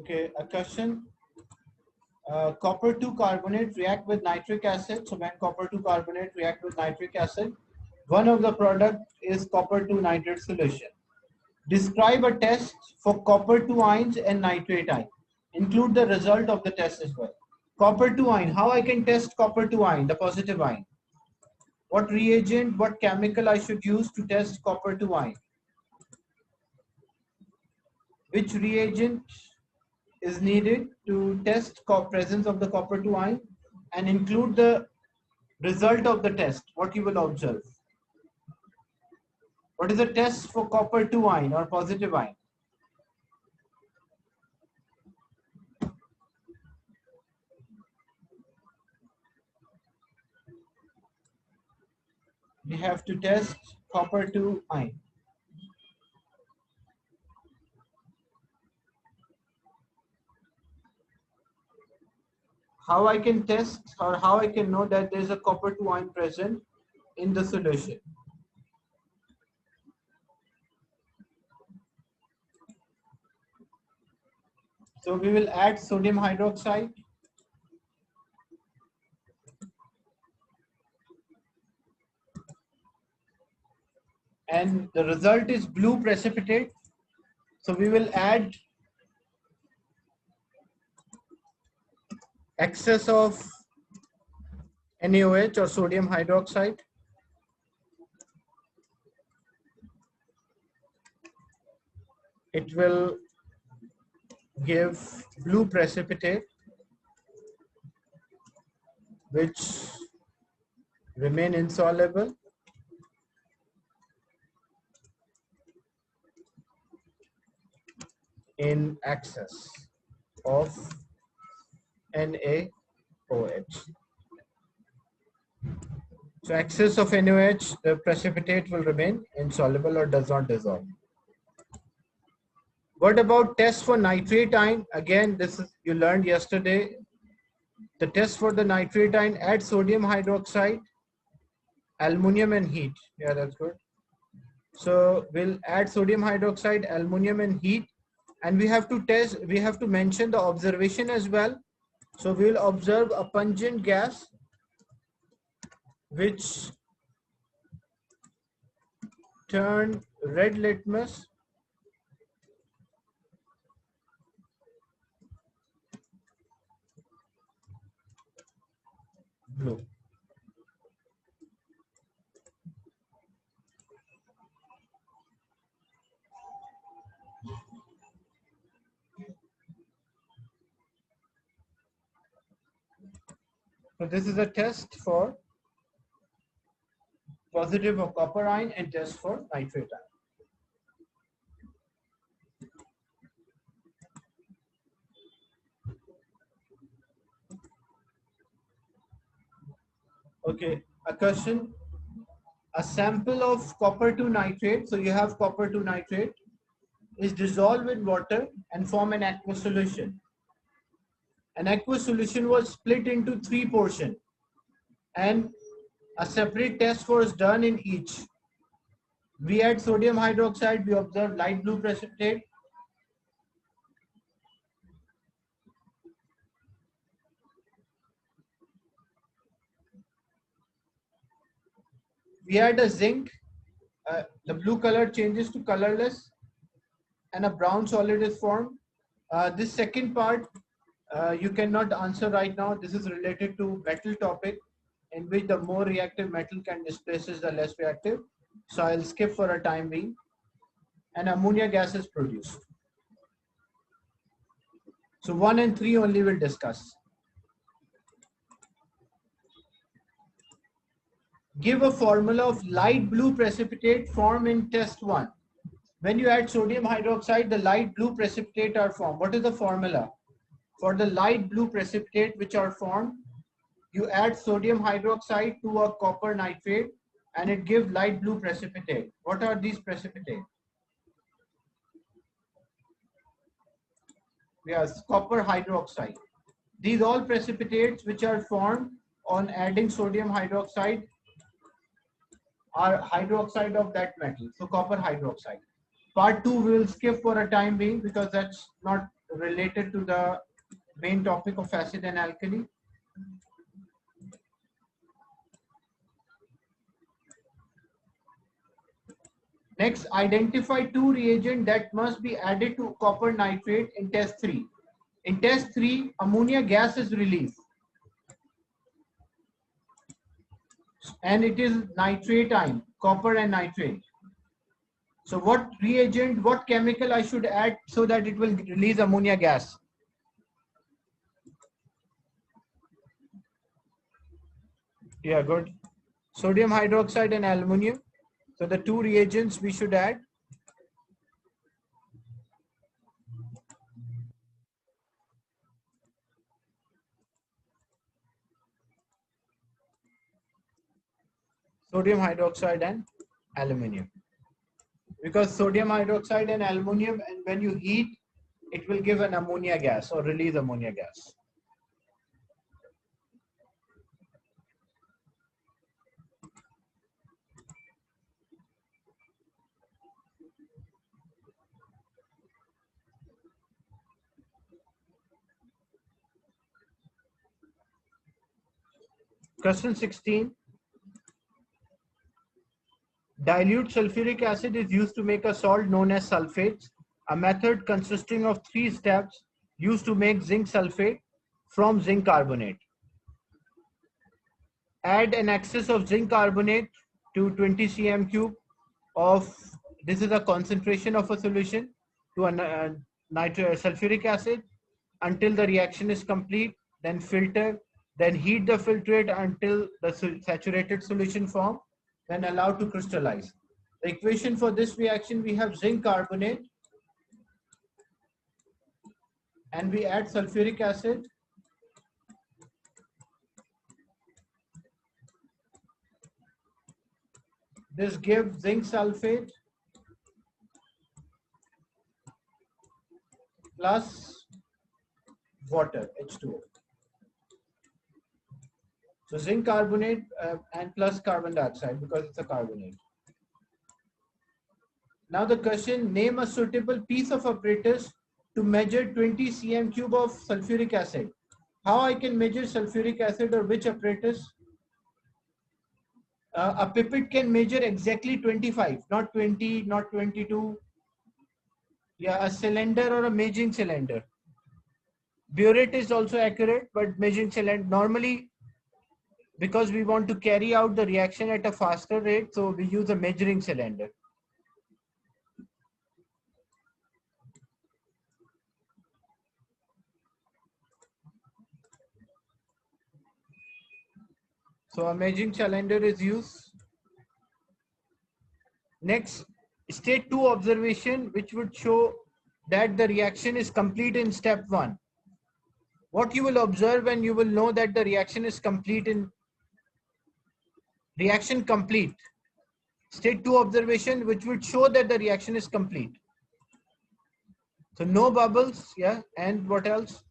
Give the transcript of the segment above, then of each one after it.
Okay, a question. Copper 2 carbonate react with nitric acid. So when copper 2 carbonate react with nitric acid, one of the product is copper 2 nitrate solution. Describe a test for copper 2 ions and nitrate ion. Include the result of the test as well. Copper 2 ion. How I can test copper 2 ion, the positive ion? What reagent, what chemical I should use to test copper 2 ion? Which reagent is needed to test presence of the copper 2 ion, and include the result of the test, what you will observe. What is the test for copper 2 ion or positive ion? We have to test copper 2 ion. How I can test, or how I can know that there is a copper 2 ion present in the solution? So we will add sodium hydroxide. And the result is blue precipitate. So we will add excess of NaOH or sodium hydroxide. It will give blue precipitate, which remain insoluble. In excess of NaOH. So excess of NaOH, the precipitate will remain insoluble or does not dissolve. What about test for nitrate ion? Again, this is you learned yesterday. The test for the nitrate ion, add sodium hydroxide, aluminum and heat. Yeah, that's good. So we'll add sodium hydroxide, aluminum and heat, and we have to test, we have to mention the observation as well. So we will observe a pungent gas which turned red litmus blue. So this is a test for positive of copper ion and test for nitrate ion. Okay, a question. A sample of copper 2 nitrate, so you have copper 2 nitrate, is dissolved in water and form an aqueous solution. An aqueous solution was split into 3 portions, and a separate test was done in each. We add sodium hydroxide, we observe light blue precipitate. We add a zinc, the blue color changes to colorless, and a brown solid is formed. This second part, you cannot answer right now. This is related to metal topic, in which the more reactive metal can displaces the less reactive. So I'll skip for a time being. And ammonia gas is produced. So 1 and 3 only will discuss. Give a formula of light blue precipitate formed in test 1. When you add sodium hydroxide, the light blue precipitate are formed. What is the formula? For the light blue precipitate which are formed, you add sodium hydroxide to a copper nitrate and it gives light blue precipitate. What are these precipitates? Yes, copper hydroxide. These all precipitates which are formed on adding sodium hydroxide are hydroxide of that metal. So copper hydroxide. Part 2 we will skip for a time being because that's not related to the main topic of acid and alkali. Next, identify two reagents that must be added to copper nitrate in test 3. In test 3, ammonia gas is released. And it is nitrate ion, copper and nitrate. So what reagent, what chemical I should add so that it will release ammonia gas? Yeah, good. Sodium hydroxide and aluminum. So the two reagents we should add. Sodium hydroxide and aluminum. Because sodium hydroxide and aluminum, and when you heat, it will give an ammonia gas or release ammonia gas. Question 16. Dilute sulfuric acid is used to make a salt known as sulfates, a method consisting of 3 steps used to make zinc sulfate from zinc carbonate. Add an excess of zinc carbonate to 20 cm cube of, this is a concentration of a solution, to a sulfuric acid until the reaction is complete, then filter, then heat the filtrate until the saturated solution form, then allow to crystallize. The equation for this reaction, we have zinc carbonate and we add sulfuric acid. This gives zinc sulfate plus water, H2O. So zinc carbonate and plus carbon dioxide because it's a carbonate. Now the question, name a suitable piece of apparatus to measure 20 cm cube of sulfuric acid. How I can measure sulfuric acid or which apparatus? A pipette can measure exactly 25, not 20, not 22. Yeah, a cylinder or a measuring cylinder. Burette is also accurate, but measuring cylinder, normally because we want to carry out the reaction at a faster rate, so we use a measuring cylinder. So a measuring cylinder is used. Next, state 2 observation which would show that the reaction is complete in step 1. What you will observe and you will know that the reaction is complete in reaction complete. State 2 observation which would show that the reaction is complete. So no bubbles, yeah, and what else?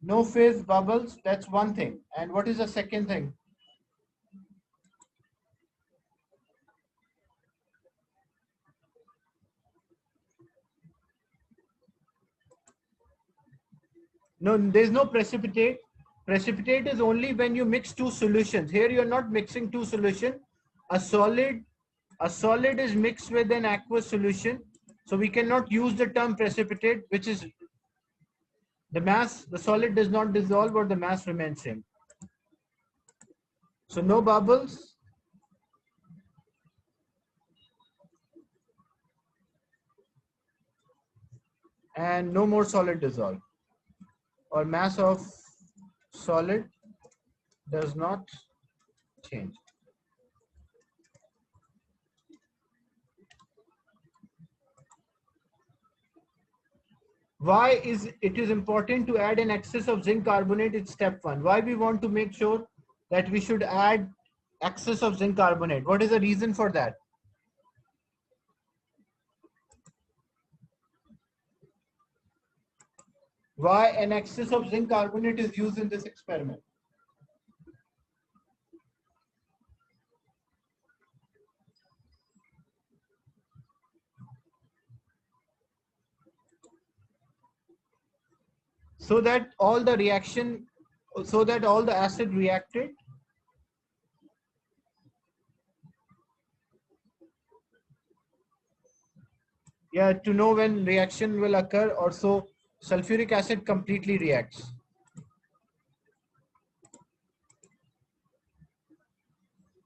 No phase bubbles, that's one thing. And what is the second thing? No, there's no precipitate. Precipitate is only when you mix two solutions. Here you're not mixing two solutions. A solid is mixed with an aqueous solution. So we cannot use the term precipitate, which is the mass, the solid does not dissolve or the mass remains same. So no bubbles. And no more solid dissolve. Or mass of solid does not change. Why is it is important to add an excess of zinc carbonate in step 1? Why we want to make sure that we should add excess of zinc carbonate? What is the reason for that? Why an excess of zinc carbonate is used in this experiment? so that all the reaction, so that all the acid reacted. Yeah, to know when reaction will occur, or so sulfuric acid completely reacts.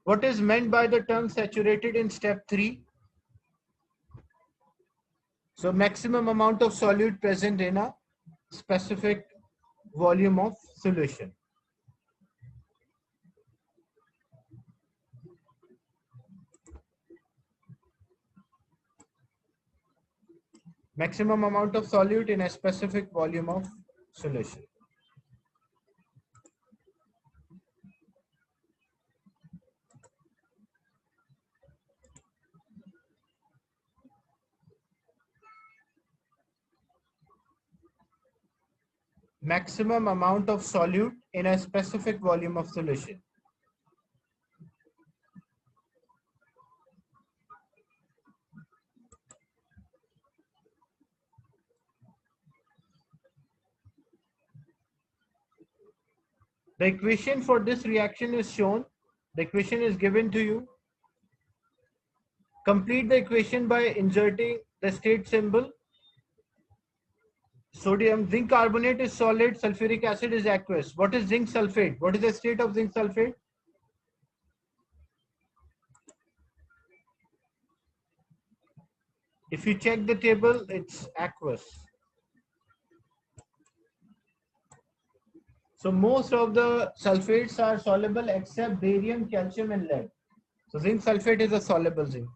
What is meant by the term saturated in step 3? So maximum amount of solute present in a specific volume of solution. Maximum amount of solute in a specific volume of solution. Maximum amount of solute in a specific volume of solution. The equation for this reaction is shown. The equation is given to you. Complete the equation by inserting the state symbol. Sodium, zinc carbonate is solid, sulfuric acid is aqueous. What is zinc sulfate? What is the state of zinc sulfate? If you check the table, it's aqueous. So most of the sulfates are soluble except barium, calcium, and lead. So zinc sulfate is a soluble zinc.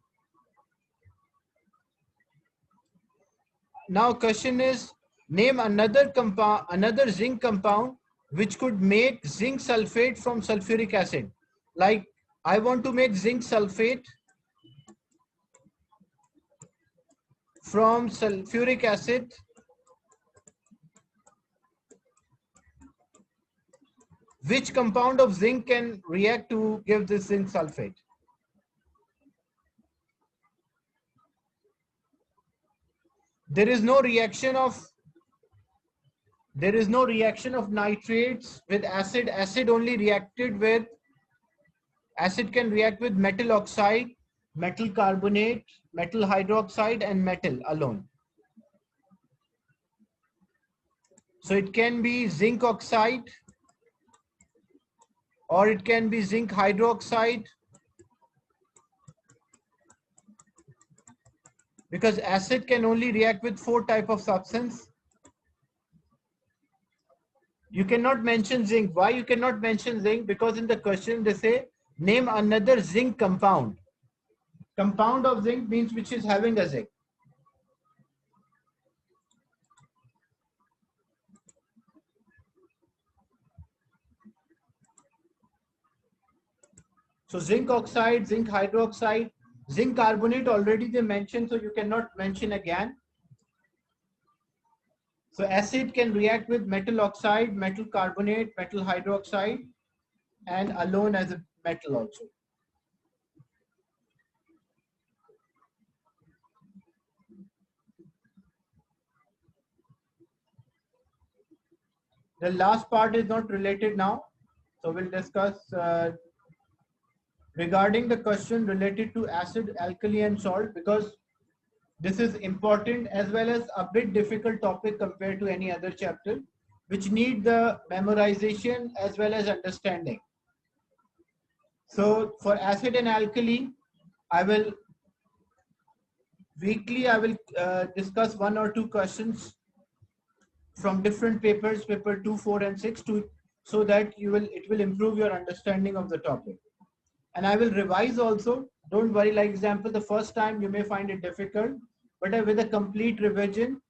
Now question is, name another compound, another zinc compound which could make zinc sulfate from sulfuric acid. Like I want to make zinc sulfate from sulfuric acid. Which compound of zinc can react to give this zinc sulfate? There is no reaction of nitrates with acid. Acid only reacted with, acid can react with metal oxide, metal carbonate, metal hydroxide, and metal alone. So it can be zinc oxide, or it can be zinc hydroxide, because acid can only react with 4 types of substance. You cannot mention zinc. Why you cannot mention zinc? Because in the question they say name another zinc compound. Compound of zinc means which is having a zinc. So zinc oxide, zinc hydroxide, zinc carbonate already they mentioned, so you cannot mention again. So acid can react with metal oxide, metal carbonate, metal hydroxide, and alone as a metal also. The last part is not related now. So we'll discuss regarding the question related to acid, alkali, and salt, because this is important as well as a bit difficult topic compared to any other chapter, which need the memorization as well as understanding. So for acid and alkali, I will discuss 1 or 2 questions from different papers, paper 2, 4, and 6, so that it will improve your understanding of the topic. And I will revise also. Don't worry, like example, the first time you may find it difficult, but with a complete revision,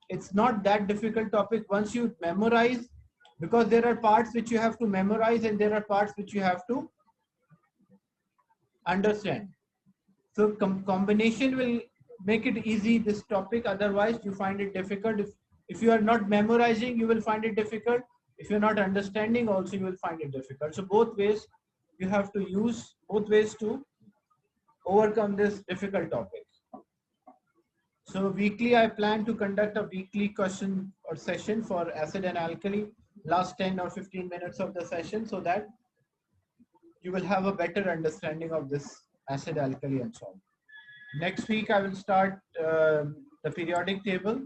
it's not that difficult topic once you memorize, because there are parts which you have to memorize and there are parts which you have to understand. So combination will make it easy, this topic. Otherwise you find it difficult. If you are not memorizing, you will find it difficult. If you're not understanding also, you will find it difficult. So both ways, you have to use both ways to overcome this difficult topic. So weekly, I plan to conduct a weekly question or session for acid and alkali, last 10 or 15 minutes of the session, so that you will have a better understanding of this acid, alkali, and salt. Next week, I will start the periodic table.